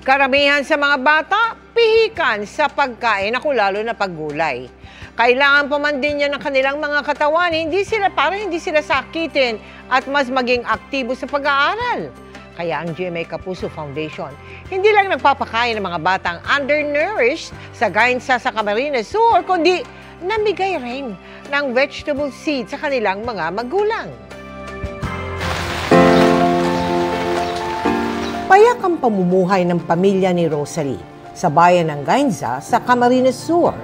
Karamihan sa mga bata, pihikan sa pagkain, ako lalo na paggulay. Kailangan pa man din yan ng kanilang mga katawan, para hindi sila sakitin at mas maging aktibo sa pag-aaral. Kaya ang GMA Kapuso Foundation, hindi lang nagpapakain ng mga batang undernourished sa Gainsa sa Camarines Sur, kundi namigay rin ng vegetable seeds sa kanilang mga magulang. Payak ang pamumuhay ng pamilya ni Rosalie sa bayan ng Gainsa sa Camarines Sur.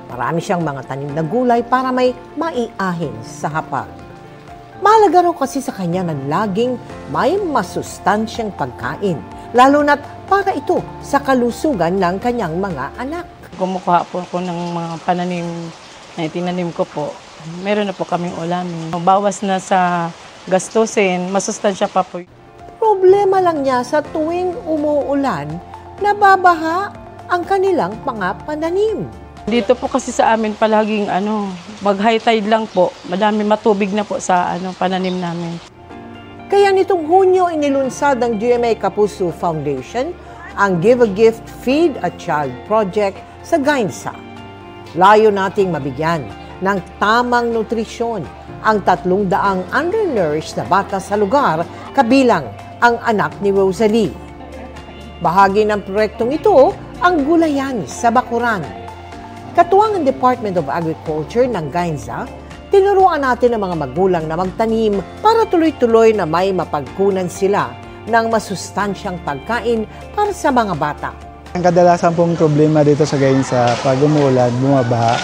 Marami siyang mga tanim na gulay para may maiahin sa hapag. Mahalaga raw kasi sa kanya na laging may masustansyang pagkain, lalo na't para ito sa kalusugan ng kanyang mga anak. Kumukuha po ako ng mga pananim na itinanim ko po. Meron na po kaming ulamin. Bawas na sa gastusin, masustansya pa po. Problema lang niya sa tuwing umuulan, nababaha ang kanilang mga pananim. Dito po kasi sa amin palaging mag-high tide lang po. Madami matubig na po sa pananim namin. Kaya nitong Hunyo inilunsad ng GMA Kapuso Foundation ang Give a Gift, Feed a Child project sa Gainsa. Layo nating mabigyan ng tamang nutrisyon ang 300 undernourished na bata sa lugar, kabilang ang anak ni Rosalie. Bahagi ng proyektong ito ang gulayan sa bakuran. Katuwang ang Department of Agriculture ng Gainsa, tinuruan natin ang mga magulang na magtanim para tuloy-tuloy na may mapagkunan sila ng masustansyang pagkain para sa mga bata. Ang kadalasan pong problema dito sa Gainsa, pag umuulan, bumabaha.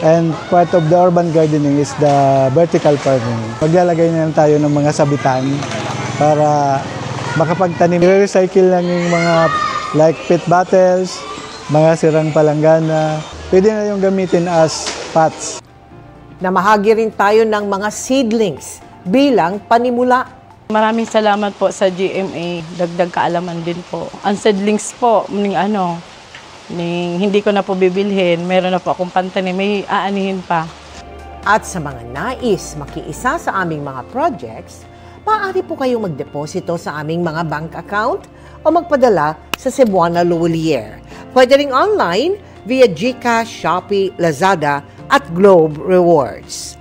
And part of the urban gardening is the vertical farming. Maglalagay na lang tayo ng mga sabitan para makapagtanim. I-recycle lang yung mga like pet bottles, mga sirang palanggana. Pwede na yung gamitin as pots. Namahagi rin tayo ng mga seedlings bilang panimula. Maraming salamat po sa GMA. Dagdag kaalaman din po. Ang seedlings po, hindi ko na po bibilhin. Meron na po akong pantanim, may aanihin pa. At sa mga nais makiisa sa aming mga projects, maaari po kayong magdeposito sa aming mga bank account o magpadala sa Cebuana Luwalier. Pwede ring online via GCash, Shopee, Lazada at Globe Rewards.